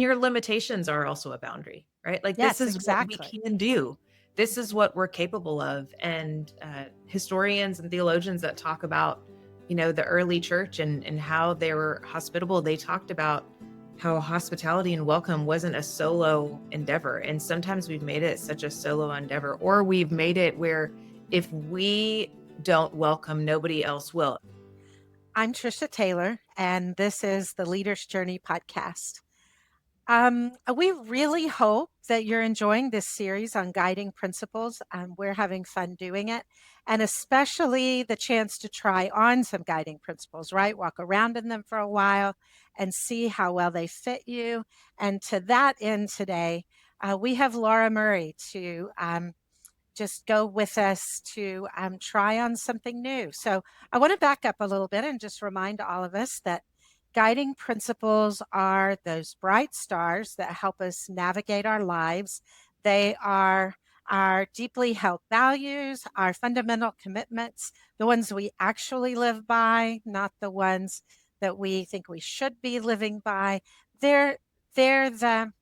Your limitations are also a boundary, right? Like, this Yes, is what we exactly. can do. This is what we're capable of. And historians and theologians that talk about, the early church and how they were hospitable, they talked about how hospitality and welcome wasn't a solo endeavor. And sometimes we've made it such a solo endeavor, or we've made it where if we don't welcome, nobody else will. I'm Trisha Taylor, and this is the Leader's Journey podcast. We really hope that you're enjoying this series on guiding principles. We're having fun doing it, and especially the chance to try on some guiding principles, right? Walk around in them for a while and see how well they fit you. And to that end, today, we have Laura Murray to just go with us to try on something new. So I want to back up a little bit and just remind all of us that guiding principles are those bright stars that help us navigate our lives. They are our deeply held values, our fundamental commitments, the ones we actually live by, not the ones that we think we should be living by. They're the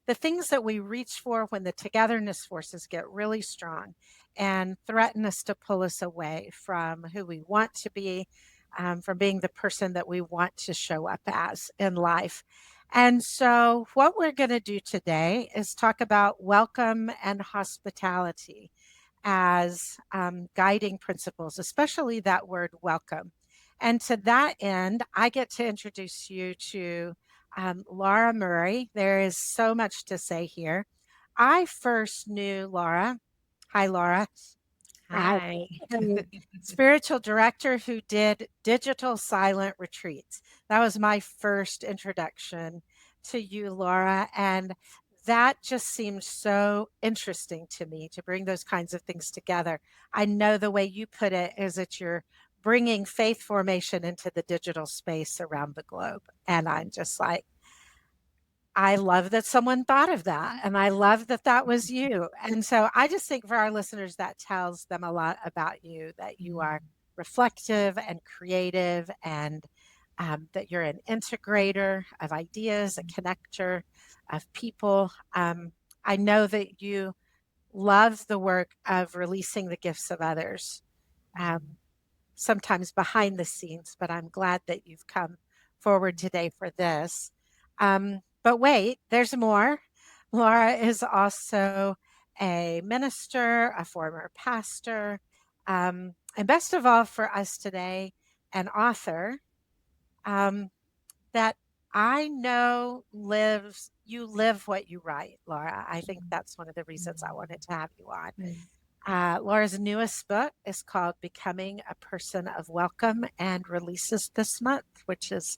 things that we reach for when the togetherness forces get really strong and threaten us to pull us away from who we want to be, from being the person that we want to show up as in life. And so, what we're going to do today is talk about welcome and hospitality as guiding principles, especially that word welcome. And to that end, I get to introduce you to Laura Murray. There is so much to say here. I first knew Laura. Hi, Laura. As Hi. a spiritual director who did digital silent retreats. That was my first introduction to you, Laura. And that just seemed so interesting to me to bring those kinds of things together. I know the way you put it is that you're bringing faith formation into the digital space around the globe. And I'm just like, I love that someone thought of that, and I love that that was you. And so I just think for our listeners, that tells them a lot about you, that you are reflective and creative, and that you're an integrator of ideas, a connector of people. I know that you love the work of releasing the gifts of others, um, sometimes behind the scenes, but I'm glad that you've come forward today for this. But wait, there's more. Laura is also a minister, a former pastor, and best of all for us today, an author that I know you live what you write, Laura. I think that's one of the reasons I wanted to have you on. Laura's newest book is called Becoming a Person of Welcome and releases this month, which is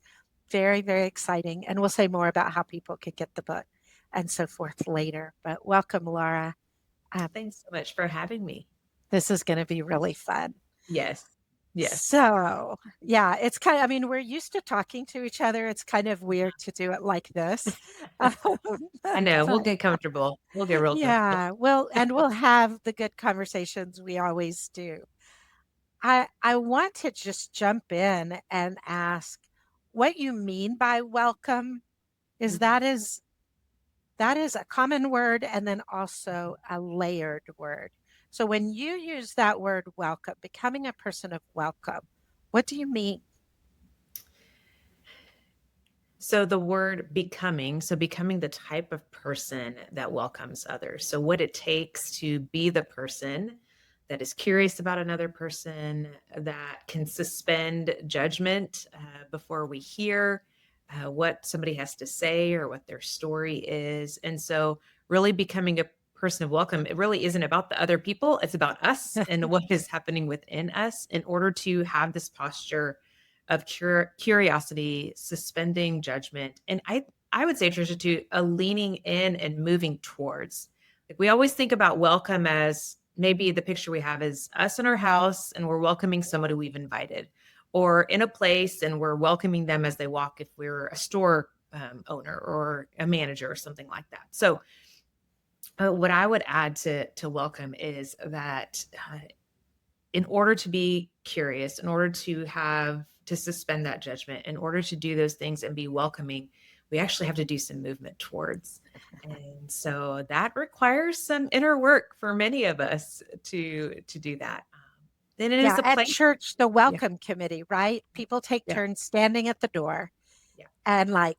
very, very exciting. And we'll say more about how people could get the book and so forth later. But welcome, Laura. Um, Thanks so much for having me. this is going to be really fun. Yes. Yes. So, yeah, it's kind of, I mean, we're used to talking to each other. It's kind of weird to do it like this. I know. We'll But get comfortable. We'll get real comfortable. yeah, we'll have the good conversations we always do. I want to just jump in and ask what you mean by welcome. Is Mhm. that is a common word and then also a layered word. So when you use that word welcome, becoming a person of welcome, what do you mean? So the word becoming, so becoming the type of person that welcomes others. So what it takes to be the person that is curious about another person, that can suspend judgment before we hear what somebody has to say or what their story is. And so really becoming a person of welcome, it really isn't about the other people. It's about us and what is happening within us in order to have this posture of curiosity, suspending judgment, and I would say, Trisha, too, a leaning in and moving towards. Like, we always think about welcome as maybe the picture we have is us in our house and we're welcoming somebody we've invited, or in a place and we're welcoming them as they walk if we're a store owner or a manager or something like that. So what I would add to welcome is that in order to be curious, in order to suspend that judgment, in order to do those things and be welcoming, we actually have to do some movement towards. And so that requires some inner work for many of us to do that. Then it is Yeah, a at place. church, the Yeah, welcome committee, right? People take yeah, turns standing at the door yeah. and like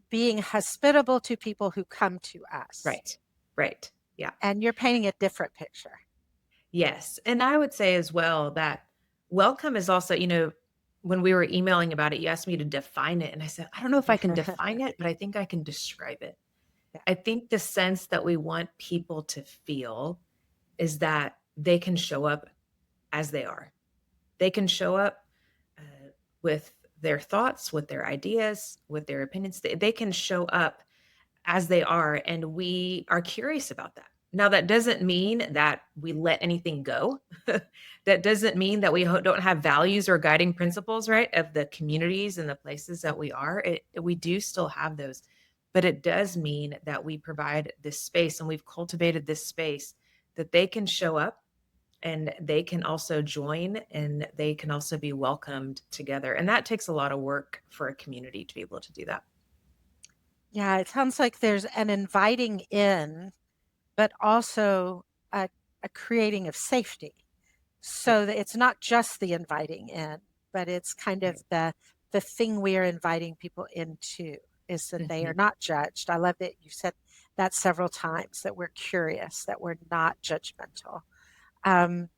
being hospitable to people who come to us. Right, right. Yeah. And you're painting a different picture. Yes, and I would say as well that welcome is also, when we were emailing about it, you asked me to define it, and I said, "I don't know if I can define it, but I think I can describe it." Yeah. I think the sense that we want people to feel is that they can show up as they are. They can show up, with their thoughts, with their ideas, with their opinions. They can show up as they are, and we are curious about that. Now, that doesn't mean that we let anything go. That doesn't mean that we don't have values or guiding principles, right, of the communities and the places that we are. We do still have those, but it does mean that we provide this space and we've cultivated this space that they can show up and they can also join and they can also be welcomed together. And that takes a lot of work for a community to be able to do that. Yeah, it sounds like there's an inviting in, but also a creating of safety. Yeah. So that it's not just the inviting in, but it's kind of Right. the thing we are inviting people into is that they are Mhm. not judged. I love that you said that several times, that we're curious, that we're not judgmental. Um,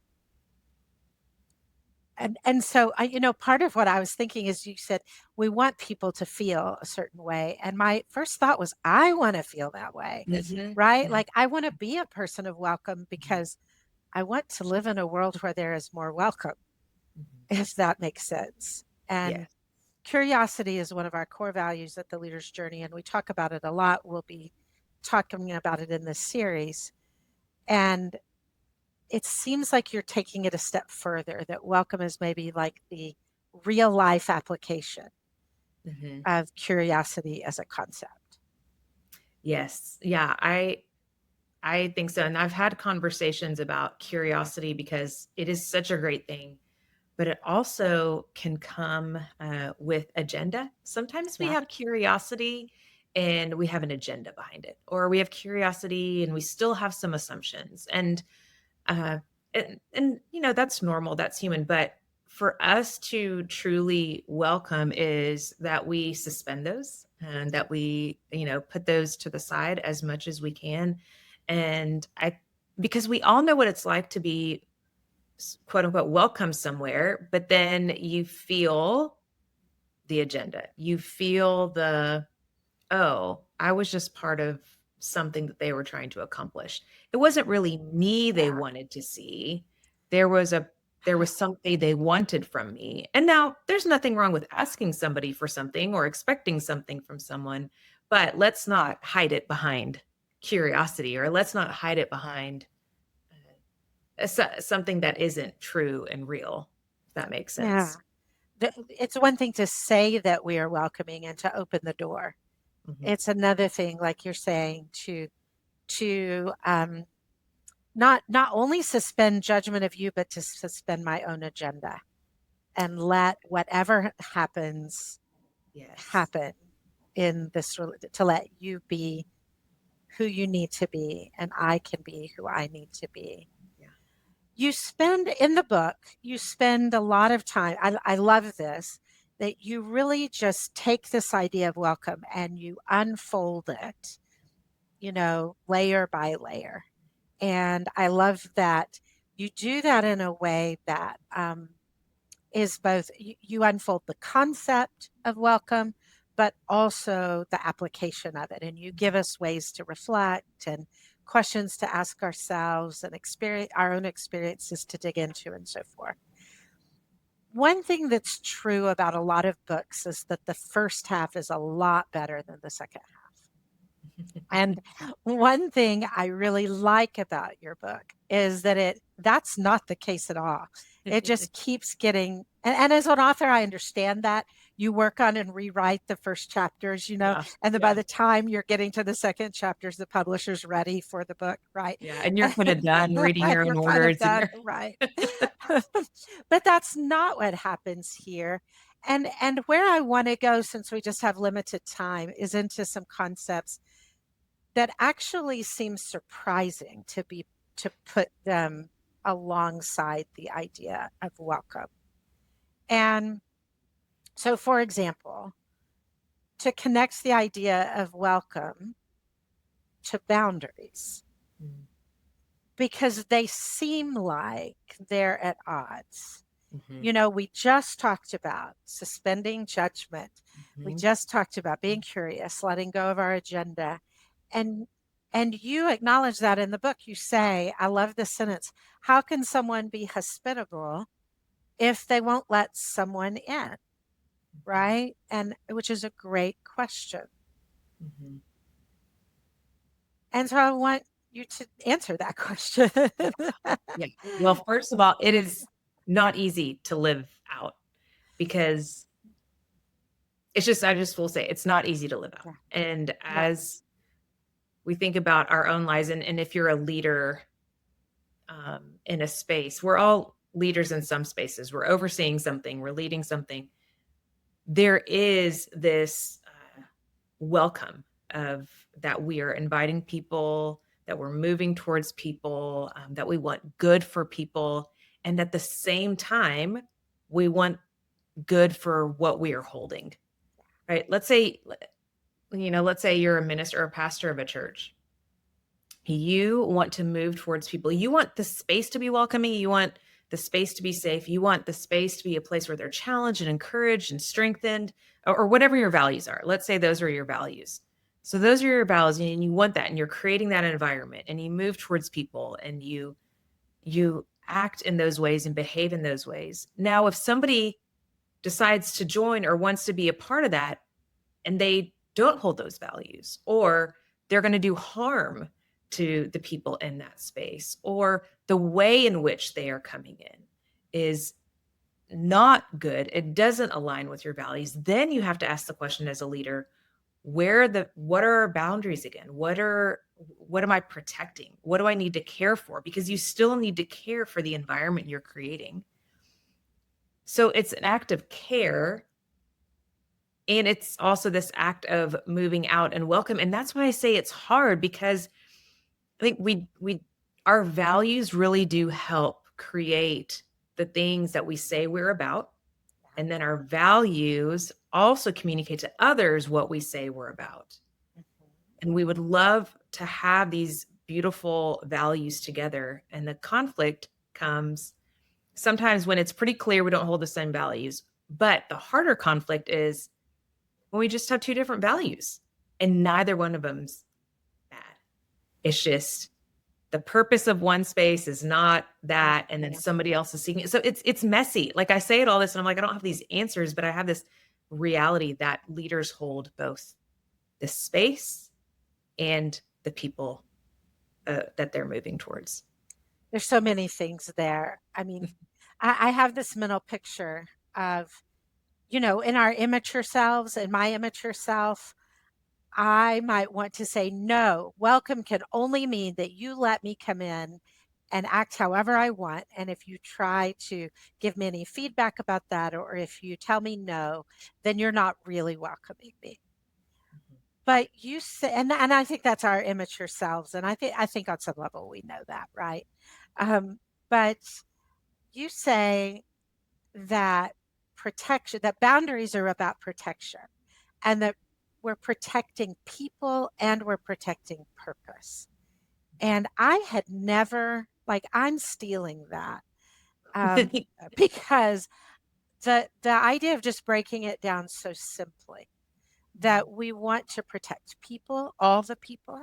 and so part of what I was thinking is you said we want people to feel a certain way. And my first thought was, I want to feel that way, Mhm. right? Mhm. Like I want to be a person of welcome Mhm. because I want to live in a world where there is more welcome, Mhm. if that makes sense. And Yes. curiosity is one of our core values at the Leader's Journey, and we talk about it a lot. We'll be talking about it in this series. And it seems like you're taking it a step further, that welcome is maybe like the real life application Mhm. of curiosity as a concept. Yes. Yeah, I think so, and I've had conversations about curiosity because it is such a great thing, but it also can come, with agenda. Sometimes we Yeah. have curiosity and we have an agenda behind it, or we have curiosity and we still have some assumptions, Uh, and that's normal, that's human. But for us to truly welcome is that we suspend those and that we, put those to the side as much as we can. And because we all know what it's like to be quote unquote welcome somewhere, but then you feel the agenda, you feel oh, I was just part of something that they were trying to accomplish. It wasn't really me they Yeah. wanted to see. There was a there was something they wanted from me. And now there's nothing wrong with asking somebody for something or expecting something from someone, but let's not hide it behind curiosity, or let's not hide it behind something that isn't true and real, if that makes Yeah. sense. It's one thing to say that we are welcoming and to open the door. Mhm. It's another thing, like you're saying, to not only suspend judgment of you, but to suspend my own agenda and let whatever happens Yes. happen in this, to let you be who you need to be and I can be who I need to be. Yeah. You spend in the book, you spend a lot of time. I love this, that you really just take this idea of welcome and you unfold it, layer by layer. And I love that you do that in a way that is both you unfold the concept of welcome, but also the application of it. And you give us ways to reflect and questions to ask ourselves and experience our own experiences to dig into and so forth. One thing that's true about a lot of books is that the first half is a lot better than the second half. And one thing I really like about your book is that that's not the case at all. It just keeps getting, and as an author, I understand that you work on and rewrite the first chapters, Yeah. and then by Yeah. the time you're getting to the second chapters, the publisher's ready for the book, right? Yeah, and you're kinda done reading your You're own kind of orders and done, you're right? But that's not what happens here. And where I want to go, since we just have limited time, is into some concepts that actually seem surprising to put them alongside the idea of welcome. And so, for example, to connect the idea of welcome to boundaries, Mm, because they seem like they're at odds. mhm, You know, we just talked about suspending judgment. We mhm. just talked about being curious, letting go of our agenda. And and you acknowledge that in the book. You say, I love this sentence, how can someone be hospitable if they won't let someone in? Right? And which is a great question. Mhm. And so I want you to answer that question. Yeah. Well, first of all, it is not easy to live out because I just will say it's not easy to live out. Yeah. And No. as we think about our own lives, and if you're a leader in a space, we're all leaders in some spaces. We're overseeing something, we're leading something. There is this welcome of that we are inviting people, that we're moving towards people, that we want good for people. And at the same time, we want good for what we are holding, right? Let's say you're a minister or a pastor of a church. You want to move towards people. You want the space to be welcoming. You want the space to be safe. You want the space to be a place where they're challenged and encouraged and strengthened, or whatever your values are. Let's say those are your values. So those are your values, and you want that, and you're creating that environment, and you move towards people, and you act in those ways and behave in those ways. Now, if somebody decides to join or wants to be a part of that, and they don't hold those values, or they're going to do harm to the people in that space, or the way in which they are coming in is not good, it doesn't align with your values, then you have to ask the question as a leader, what are our boundaries again? What am I protecting? What do I need to care for? Because you still need to care for the environment you're creating. So it's an act of care, and it's also this act of moving out and welcome. And that's why I say it's hard, because I think we our values really do help create the things that we say we're about. And then our values also communicate to others what we say we're about. And we would love to have these beautiful values together. And the conflict comes sometimes when it's pretty clear we don't hold the same values. But the harder conflict is when we just have two different values and neither one of them's bad. It's just the purpose of one space is not that, and then somebody else is seeking it. So it's messy. Like, I say it all this and I'm like, I don't have these answers, but I have this reality that leaders hold both the space and the people that they're moving towards. There's so many things there. I mean, I have this mental picture of, you know, in our immature selves, in my immature self, I might want to say, no, welcome can only mean that you let me come in and act however I want. And if you try to give me any feedback about that, or if you tell me no, then you're not really welcoming me. But you say, and I think that's our immature selves. And I think on some level we know that, right? Um, but you say that protection, that boundaries are about protection, and that we're protecting people and we're protecting purpose. And I had never, like, I'm stealing that, um, because the idea of just breaking it down so simply, that we want to protect people, all the people,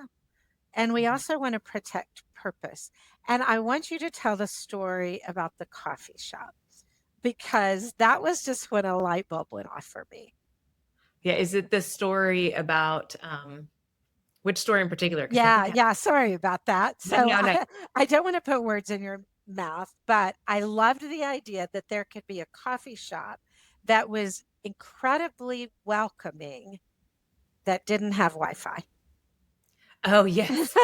and we also want to protect purpose. And I want you to tell the story about the coffee shop, because that was just when a light bulb went off for me. Yeah. Is it the story about which story in particular? Because I Yeah, think I yeah, sorry about that. no, So no, no. I don't want to put words in your mouth, but I loved the idea that there could be a coffee shop that was incredibly welcoming, that didn't have Wi-Fi. Oh, yes.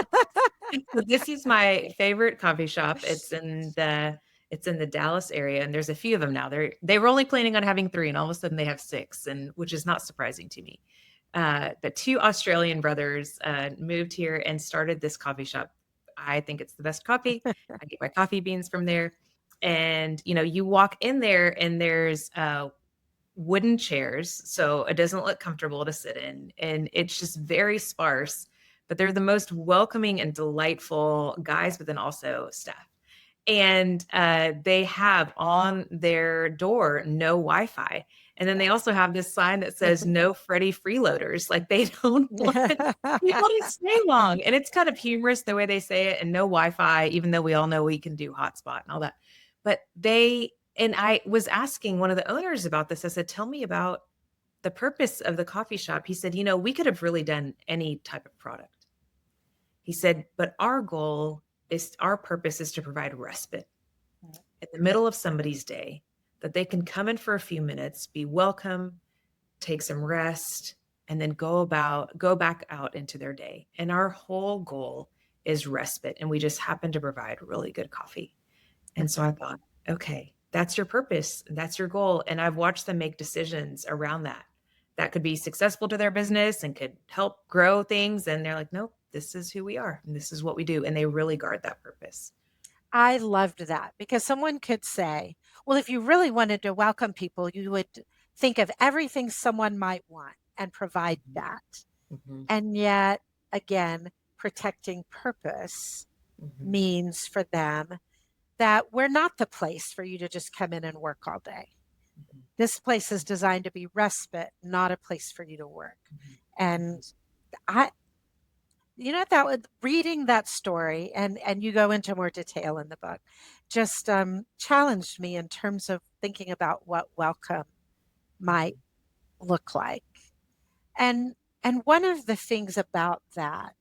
So this is my favorite coffee shop. It's in the It's in the Dallas area, and there's a few of them now. They were only planning on having 3, and all of a sudden they have 6, and which is not surprising to me. But 2 Australian brothers moved here and started this coffee shop. I think it's the best coffee. I get my coffee beans from there. And you walk in there, and there's wooden chairs, so it doesn't look comfortable to sit in, and it's just very sparse. But they're the most welcoming and delightful guys, but then also staff. And they have on their door no Wi-Fi. And then they also have this sign that says no Freddie freeloaders. Like they don't want people to stay long. And it's kind of humorous the way they say it, and no Wi-Fi, even though we all know we can do hotspot and all that. But and I was asking one of the owners about this. I said, tell me about the purpose of the coffee shop. He said, we could have really done any type of product. He said, but our purpose is to provide respite in the middle of somebody's day, that they can come in for a few minutes, be welcome, take some rest, and then go back out into their day. And our whole goal is respite. And we just happen to provide really good coffee. And so I thought, okay, that's your purpose. That's your goal. And I've watched them make decisions around that. That could be successful to their business and could help grow things. And they're like, nope, this is who we are. And this is what we do. And they really guard that purpose. I loved that because someone could say, well, if you really wanted to welcome people, you would think of everything someone might want and provide that. Mm-hmm. And yet, again, protecting purpose means for them that we're not the place for you to just come in and work all day. This place is designed to be respite, not a place for you to work. And I, that was reading that story, and you go into more detail in the book, just challenged me in terms of thinking about what welcome might look like. And one of the things about that,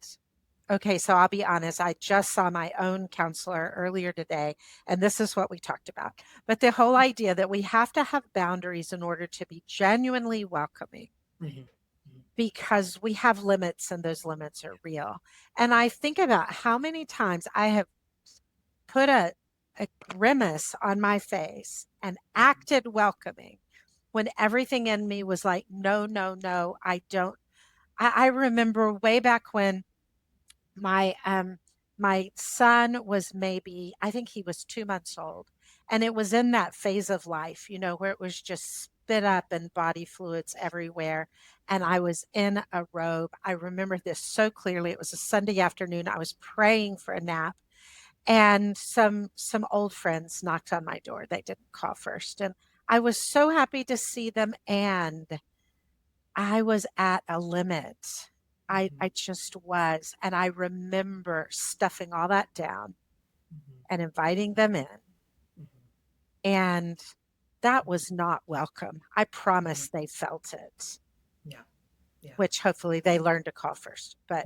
okay, so I'll be honest, I just saw my own counselor earlier today, and this is what we talked about. But the whole idea that we have to have boundaries in order to be genuinely welcoming. Mm-hmm. Because we have limits and those limits are real. And I think about how many times I have put a grimace on my face and acted welcoming when everything in me was like, no, no, no, I don't. I remember way back when my my son was maybe, I think he was 2 months old. And it was in that phase of life, where it was just spit up and body fluids everywhere. And I was in a robe. I remember this so clearly. It was a Sunday afternoon. I was praying for a nap. And some old friends knocked on my door. They didn't call first. And I was so happy to see them. And I was at a limit. I just was. And I remember stuffing all that down and inviting them in. And that was not welcome. I promise they felt it. Yeah. Yeah. Which hopefully they learned to call first. But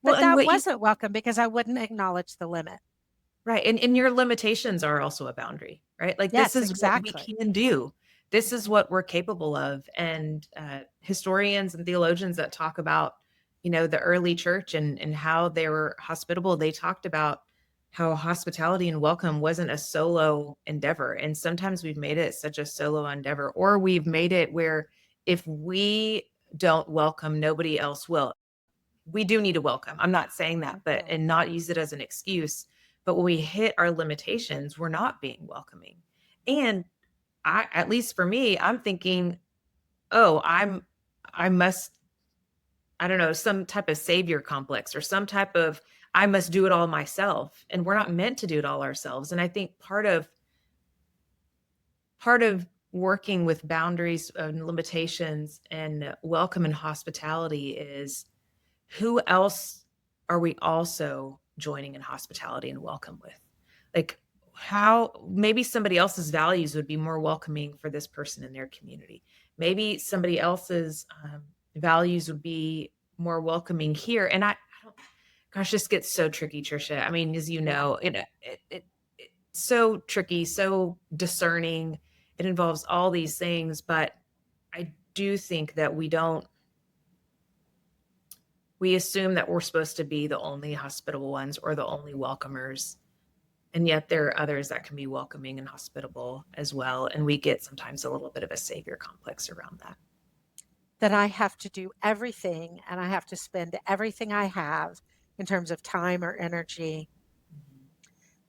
Well, and that wasn't welcome because I wouldn't acknowledge the limit. Right. And your limitations are also a boundary, right? Like Yes, this is exactly. what we can do. This is what we're capable of. And historians and theologians that talk about, the early church and how they were hospitable, they talked about how hospitality and welcome wasn't a solo endeavor. And sometimes we've made it such a solo endeavor, or we've made it where if we don't welcome, nobody else will. We do need to welcome. I'm not saying that, and not use it as an excuse. But when we hit our limitations, we're not being welcoming. And at least for me, I'm thinking, oh, I must, I don't know, some type of savior complex or some type of, I must do it all myself. And we're not meant to do it all ourselves. And I think part of working with boundaries and limitations and welcome and hospitality is, who else are we also joining in hospitality and welcome with? Like, how maybe somebody else's values would be more welcoming for this person in their community. Maybe somebody else's values would be more welcoming here. And I don't, gosh, this gets so tricky, Trisha. I mean, as you know, it's so tricky, so discerning. It involves all these things, but I do think that we assume that we're supposed to be the only hospitable ones or the only welcomers. And yet there are others that can be welcoming and hospitable as well. And we get sometimes a little bit of a savior complex around that. That I have to do everything and I have to spend everything I have in terms of time or energy Mhm.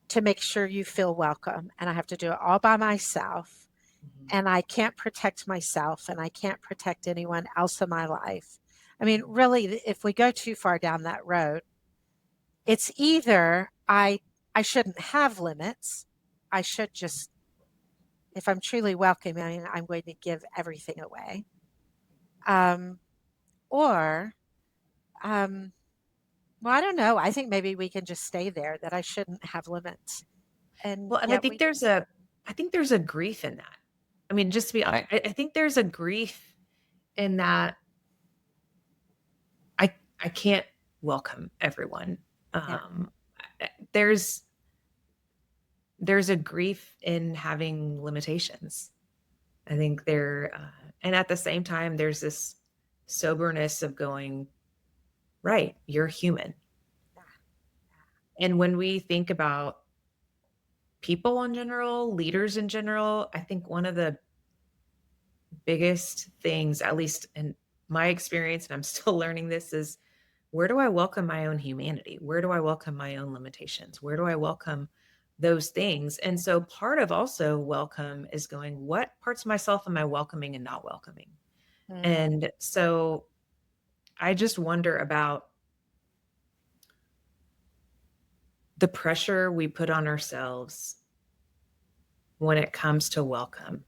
to make sure you feel welcome. And I have to do it all by myself. Mhm. And I can't protect myself and I can't protect anyone else in my life. I mean, Mhm. really, if we go too far down that road, it's either I shouldn't have limits. I should just, if I'm truly welcoming, I'm going to give everything away. Um, or um, Well, I don't know. I think maybe we can just stay there that I shouldn't have limits. And Well, and yet we do. I think there's a grief in that. I mean, just to be honest, I think there's a grief in that I can't welcome everyone. Yeah. There's a grief in having limitations. I think and at the same time, there's this soberness of going, right, you're human. Yeah. And when we think about people in general, leaders in general, I think one of the biggest things, at least in my experience, and I'm still learning this, is where do I welcome my own humanity? Where do I welcome my own limitations? Where do I welcome those things? And so part of also welcome is going, what parts of myself am I welcoming and not welcoming? Mm. And so I just wonder about the pressure we put on ourselves when it comes to welcome.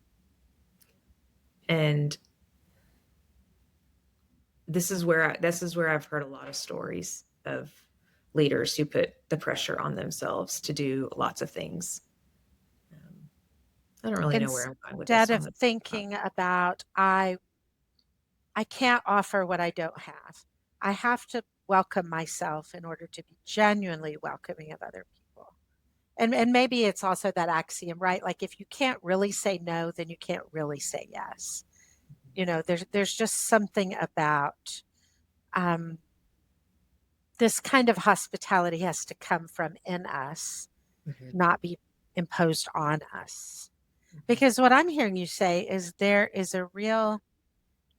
And this is where I've heard a lot of stories of leaders who put the pressure on themselves to do lots of things. Um, I don't really know where I'm going with this, Instead so I'm of gonna stop. thinking about I can't offer what I don't have. I have to welcome myself in order to be genuinely welcoming of other people. And maybe it's also that axiom, right? Like if you can't really say no, then you can't really say yes. There's just something about um, this kind of hospitality has to come from in us, Mhm, not be imposed on us. mhm, Because what I'm hearing you say is there is a real,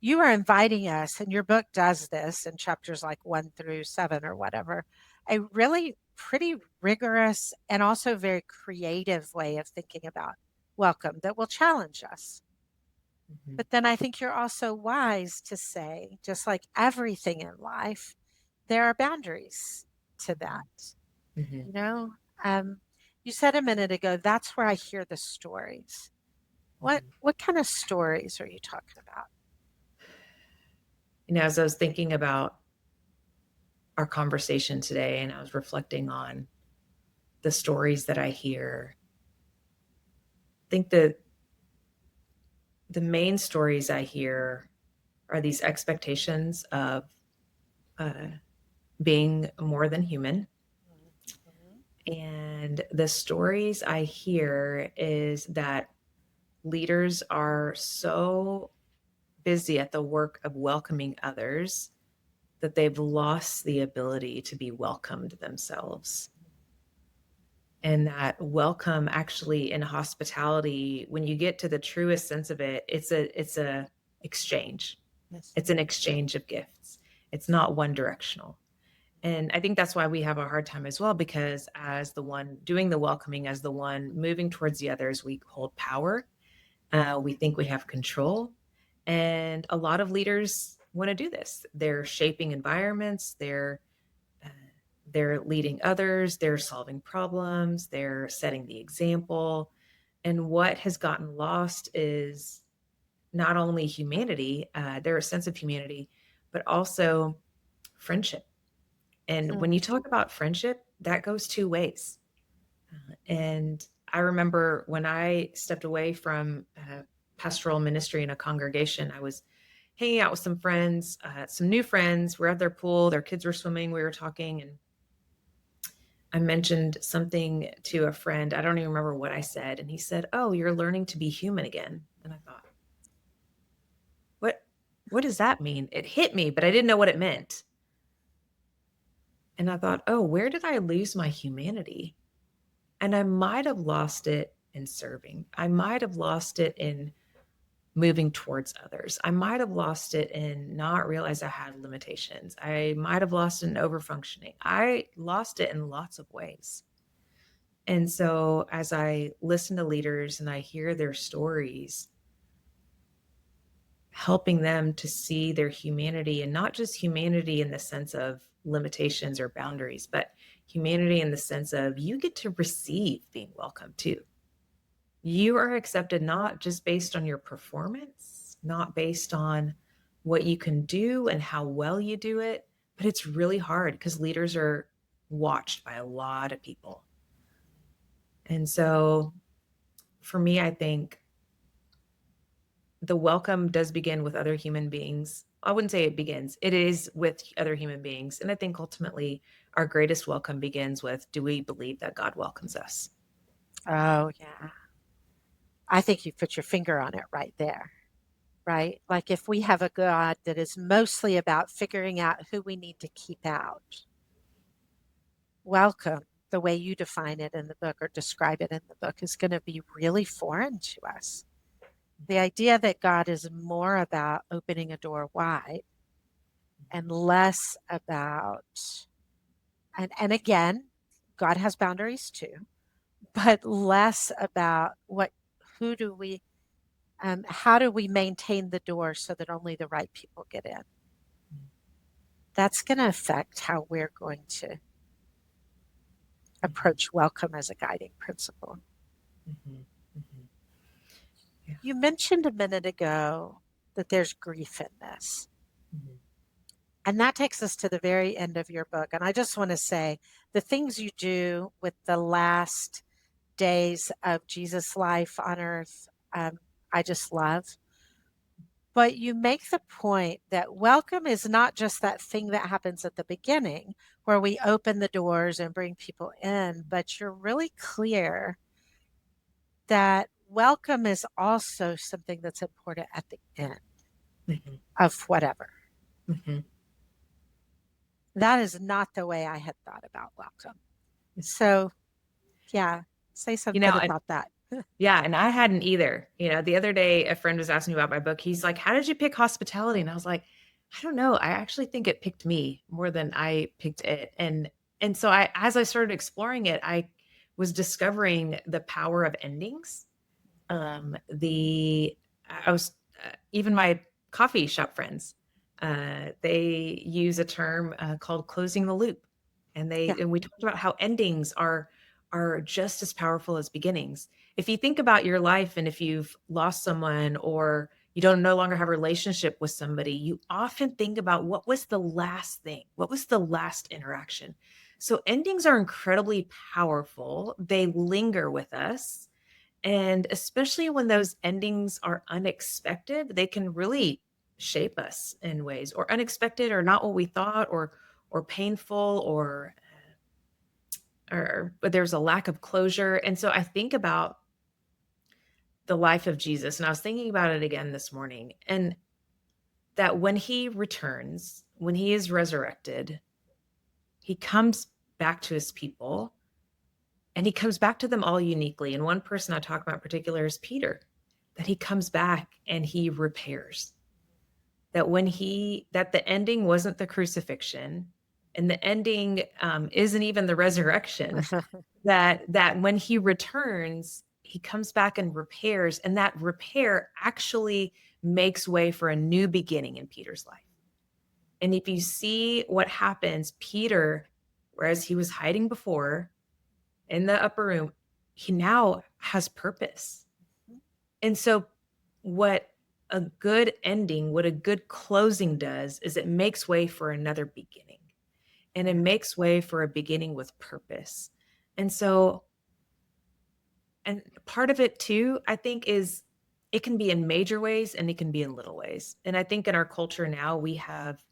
you are inviting us, and your book does this in chapters like 1 through 7 or whatever, a really pretty rigorous and also very creative way of thinking about welcome that will challenge us. mhm, But then I think you're also wise to say, just like everything in life, there are boundaries to mhm, that. mhm, You know, um, you said a minute ago, that's where I hear the stories. What mhm. what kind of stories are you talking about? As I was thinking about our conversation today and I was reflecting on the stories that I hear, I think the main stories I hear are these expectations of uh, being more than human. Mhm. And the stories I hear is that leaders are so busy at the work of welcoming others that they've lost the ability to be welcomed themselves. And that welcome actually in hospitality, when you get to the truest sense of it, it's a exchange. Yes. It's an exchange of gifts. It's not one directional. And I think that's why we have a hard time as well, because as the one doing the welcoming, as the one moving towards the others, we hold power. We think we have control. And a lot of leaders want to do this. They're shaping environments, uh, they're leading others, they're solving problems, they're setting the example. And what has gotten lost is not only humanity, their sense of humanity, but also friendship. And when Mm. you talk about friendship, that goes two ways. And I remember when I stepped away from pastoral ministry in a congregation, I was hanging out with some friends, some new friends. We're at their pool, their kids were swimming, we were talking, and I mentioned something to a friend. I don't even remember what I said. And he said, "Oh, you're learning to be human again." And I thought, what what does that mean? It hit me, but I didn't know what it meant. And I thought, oh, where did I lose my humanity? And I might have lost it in serving. I might have lost it in moving towards others. I might have lost it in not realize I had limitations. I might have lost it in over functioning. I lost it in lots of ways. And so as I listen to leaders and I hear their stories, helping them to see their humanity, and not just humanity in the sense of limitations or boundaries, but humanity in the sense of you get to receive being welcome too. You are accepted not just based on your performance, not based on what you can do and how well you do it, but it's really hard because leaders are watched by a lot of people. And so for me, I think the welcome does begin with other human beings. I wouldn't say it begins, it is with other human beings. And I think ultimately our greatest welcome begins with, do we believe that God welcomes us? Oh, yeah. I think you put your finger on it right there, right? Like if we have a God that is mostly about figuring out who we need to keep out, welcome, the way you define it in the book or describe it in the book, is going to be really foreign to us. The idea that God is more about opening a door wide and less about, and again, God has boundaries too, but less about who do we, how do we maintain the door so that only the right people get in? That's going to affect how we're going to Mhm, approach welcome as a guiding principle. mhm, mhm. Yeah. You mentioned a minute ago that there's grief in this. Mhm, And that takes us to the very end of your book. And I just want to say the things you do with the last days of Jesus' life on earth, I just love. But you make the point that welcome is not just that thing that happens at the beginning where we open the doors and bring people in, but you're really clear that welcome is also something that's important at the end mhm, of whatever. mhm. That is not the way I had thought about welcome. So, yeah, say You something know, and about that. yeah, and I hadn't either. You know, the other day, a friend was asking me about my book. He's like, "How did you pick hospitality?" And I was like, "I don't know. I actually think it picked me more than I picked it." And so as I started exploring it, I was discovering the power of endings. The I was even my coffee shop friends, they use a term called closing the loop, and Yeah. we talked about how endings are just as powerful as beginnings. If you think about your life, and if you've lost someone or you don't no longer have a relationship with somebody, you often think about what was the last thing, what was the last interaction. So endings are incredibly powerful. They linger with us, and especially when those endings are unexpected, they can really shape us in ways, or unexpected, or not what we thought, or painful, or but there's a lack of closure. And so I think about the life of Jesus, and I was thinking about it again this morning, and that when he returns, when he is resurrected, he comes back to his people, and he comes back to them all uniquely. And one person I talk about in particular is Peter, that he comes back and he repairs. That the ending wasn't the crucifixion, and the ending isn't even the resurrection. That when he returns, he comes back and repairs, and that repair actually makes way for a new beginning in Peter's life. And if you see what happens, Peter, whereas he was hiding before in the upper room, he now has purpose. And so, what a good ending, what a good closing does is it makes way for another beginning, and it Yeah. makes way for a beginning with purpose. And so, and part of it too, I think, is it can be in major ways and it can be in little ways. And I think in our culture now, we have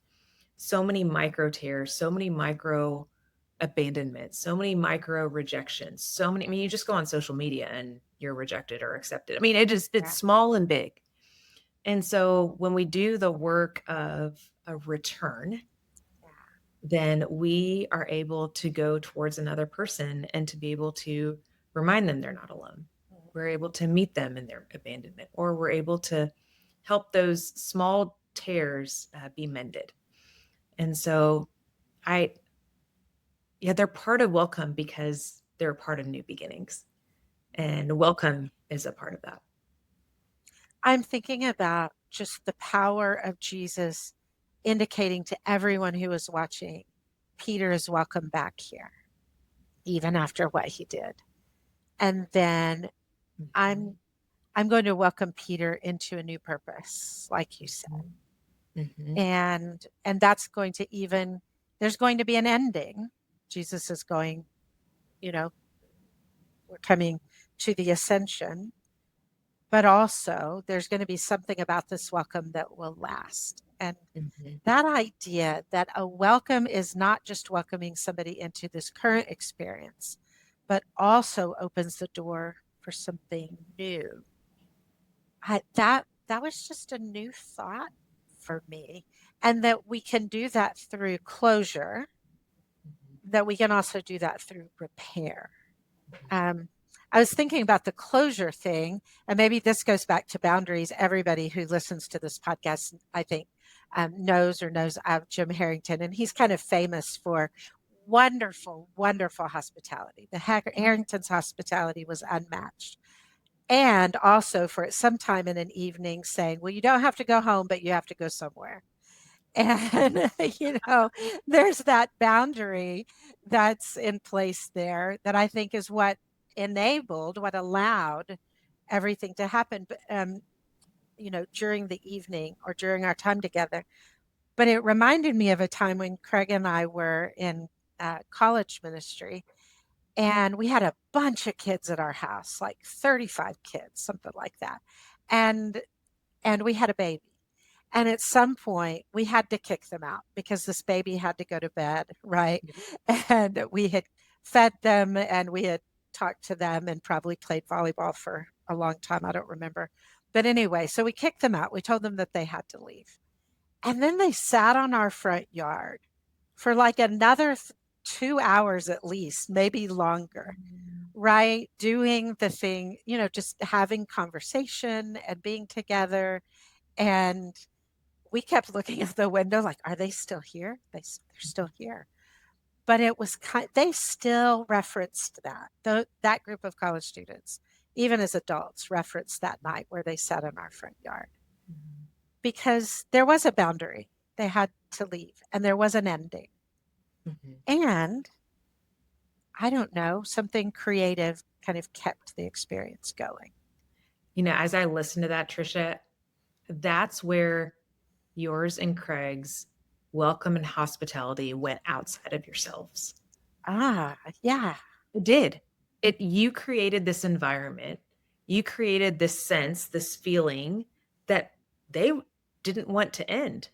so many micro tears, so many micro abandonments, so many micro rejections, so many. I mean, you just go on social media and you're rejected or accepted. I mean, it's Yeah. small and big. And so when we do the work of a return, then we are able to go towards another person and to be able to remind them they're not alone. We're able to meet them in their abandonment, or we're able to help those small tears be mended. And so I, yeah, they're part of welcome because they're a part of new beginnings. And welcome is a part of that. I'm thinking about just the power of Jesus indicating to everyone who was watching, Peter is welcome back here, even after what he did. And then Mhm. I'm I'm going to welcome Peter into a new purpose, like you said. Mhm. Mhm. And that's going to even there's going to be an ending. Jesus is going, you know, we're coming to the ascension, but also there's going to be something about this welcome that will last. And Mhm. that idea that a welcome is not just welcoming somebody into this current experience, but also opens the door for something new. That was just a new thought for me, and that we can do that through closure, that we can also do that through repair. Um, I was thinking about the closure thing, and maybe this goes back to boundaries. Everybody who listens to this podcast, I think, knows of Jim Harrington, and he's kind of famous for wonderful, wonderful hospitality. The Harrington's hospitality was unmatched. And also for at some time in an evening saying, well, you don't have to go home, but you have to go somewhere. And, there's that boundary that's in place there that I think is what enabled, what allowed everything to happen, during the evening or during our time together. But it reminded me of a time when Craig and I were in college ministry, and we had a bunch of kids at our house, like 35 kids, something like that. And and we had a baby. And at some point, we had to kick them out because this baby had to go to bed, right? And we had fed them and we had talked to them and probably played volleyball for a long time. I don't remember. But anyway, so we kicked them out. We told them that they had to leave. And then they sat on our front yard for like another 2 hours at least, maybe longer, right? Doing the thing, just having conversation and being together. And we kept looking at the window like, are they still here? They're still here. But it was they still referenced that group of college students, even as adults, referenced that night where they sat in our front yard Mhm. because there was a boundary. They had to leave and there was an ending. Mhm. And I don't know, something creative kind of kept the experience going. As I listen to that, Trisha, that's where yours and Craig's welcome and hospitality went outside of yourselves. Ah, yeah. It did. You created this environment. You created this sense, this feeling that they didn't want to end.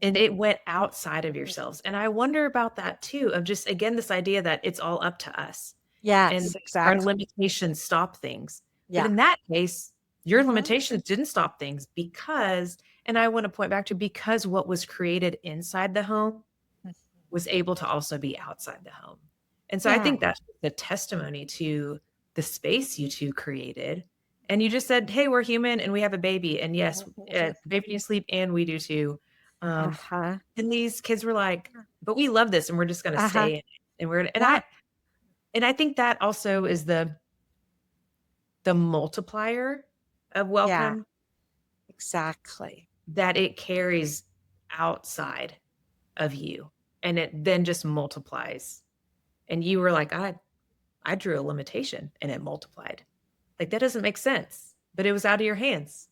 And it went outside of yourselves. And I wonder about that too, of just again, this idea that it's all up to us and Yes, our exactly. limitations stop things. But Yeah. in that case, your Hmm. limitations didn't stop things because, and I want to point back to because what was created inside the home was able to also be outside the home. And so I Yeah. think that's the testimony to the space you two created. And you just said, hey, we're human and we have a baby. And yes, the baby needs sleep and we do too. Um, Uh-huh. and these kids were like, but we love this and we're just going to Uh-huh. stay in it. And we're, Yeah. and I think that also is the multiplier of Yeah. welcome Exactly. that it carries outside of you and it then just multiplies. And you were like, I drew a limitation and it multiplied. Like that doesn't make sense, but it was out of your hands.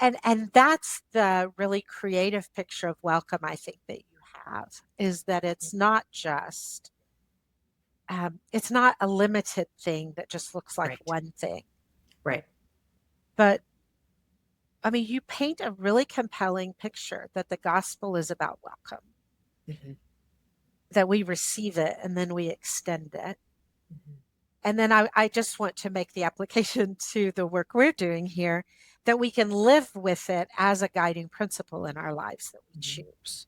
And that's the really creative picture of welcome I think that you have, is that it's not a limited thing that just looks like Right. one thing. Right. But I mean, you paint a really compelling picture that the gospel is about welcome, Mhm. that we receive it and then we extend it. Mhm. And then I just want to make the application to the work we're doing here, that we can live with it as a guiding principle in our lives that we Mhm. choose,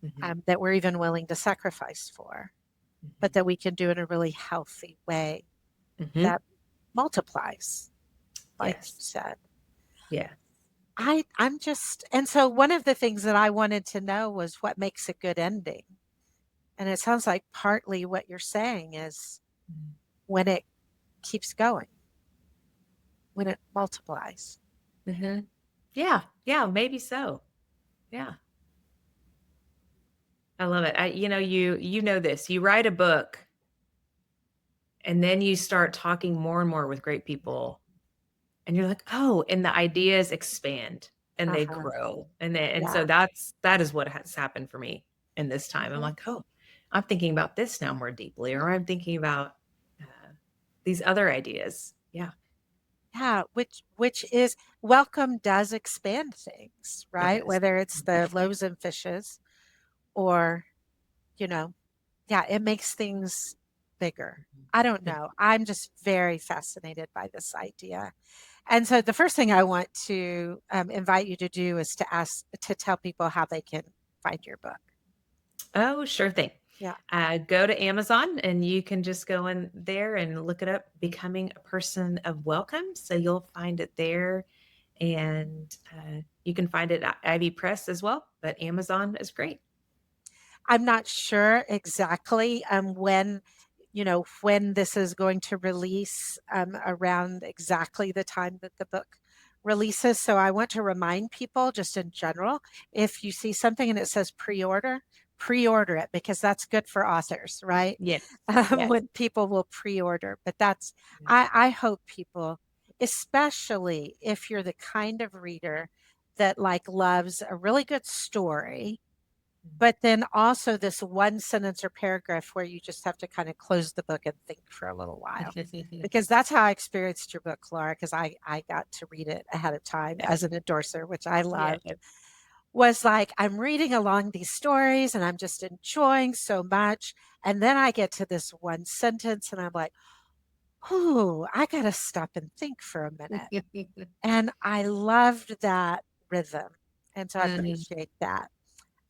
Mhm. that we're even willing to sacrifice for. but that we can do it in a really healthy way Hmm. that multiplies, like you Yes. said. Yeah. I'm just, and so one of the things that I wanted to know was what makes a good ending. And it sounds like partly what you're saying is when it keeps going, when it multiplies. Hmm. Yeah. Yeah. Maybe so. Yeah. I love it. You know this. You write a book and then you start talking more and more with great people and you're like, "Oh," and the ideas expand and they Uh-huh. grow. And so Yeah. that is what has happened for me in this time. I'm Mhm. like, "Oh, I'm thinking about this now more deeply," or I'm thinking about these other ideas. Yeah, Yeah, which is welcome does expand things, it right? does. Whether it's the loaves and fishes or, you know, yeah, it makes things bigger. I don't Yeah. know. I'm just very fascinated by this idea. And so the first thing I want to invite you to do is to tell people how they can find your book. Oh, sure thing. Yeah. Go to Amazon and you can just go in there and look it up, Becoming a Person of Welcome. So you'll find it there. And you can find it at Ivy Press as well, but Amazon is great. I'm not sure exactly when this is going to release around exactly the time that the book releases. So I want to remind people just in general, if you see something and it says pre-order it because that's good for authors, right? Yes. Yes. When people will pre-order. But Yeah. I hope people, especially if you're the kind of reader that like loves a really good story but then also this one sentence or paragraph where you just have to kind of close the book and think for a little while. Because that's how I experienced your book, Laura, because I got to read it ahead of time Yes. as an endorser, which I loved. Yes. Was like I'm reading along these stories and I'm just enjoying so much. And then I get to this one sentence and I'm like, oh, I got to stop and think for a minute. And I loved that rhythm. And so I Mhm, appreciate that.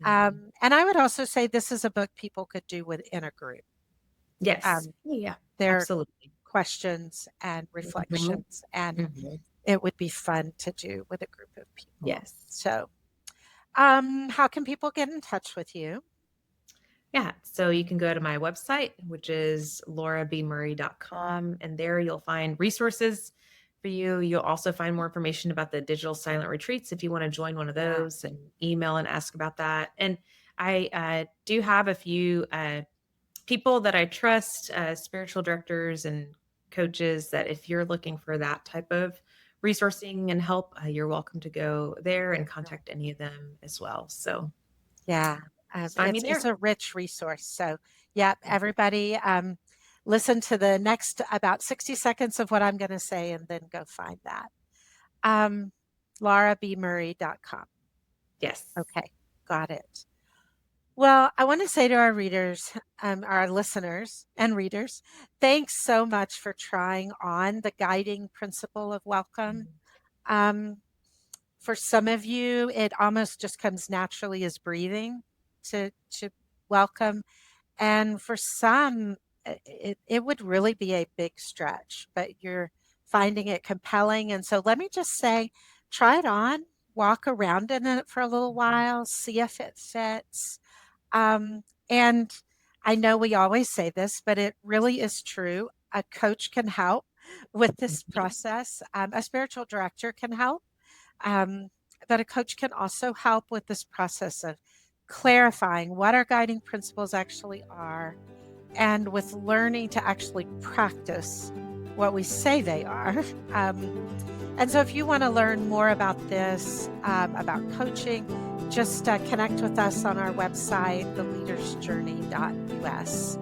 mhm. And I would also say this is a book people could do within a group. Yes. Um, Yeah, their absolutely. questions and Mhm, reflections, and mhm. it would be fun to do with a group of people. Yes. So, how can people get in touch with you? Yeah, so you can go to my website, which is laurabmurray.com, and there you'll find resources for you. You'll also find more information about the digital silent retreats if you want to join one of Yeah, those and email and ask about that. And I do have a few people that I trust, spiritual directors and coaches, that if you're looking for that type of resourcing and help, you're welcome to go there and contact any of them as well. So yeah. just find me It's there. a rich resource. So, yeah, everybody, listen to the next about 60 seconds of what I'm going to say, and then go find that. Um, laurabmurray.com. Yes. Okay, got it. Well, I want to say to our readers, our listeners and readers, thanks so much for trying on the guiding principle of welcome. Um, for some of you, it almost just comes naturally as breathing to welcome, and for some, it would really be a big stretch, but you're finding it compelling. And so, let me just say, try it on, walk around in it for a little while, see if it fits and I know we always say this, but it really is true. A coach can help with this Mhm. process. A spiritual director can help, um, but a coach can also help with this process of clarifying what our guiding principles actually are and with learning to actually practice what we say they are. Um, and so, if you want to learn more about this, about coaching, just connect with us on our website, theleadersjourney.us.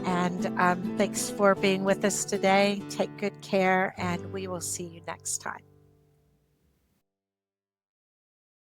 And thanks for being with us today. Take good care, and we will see you next time.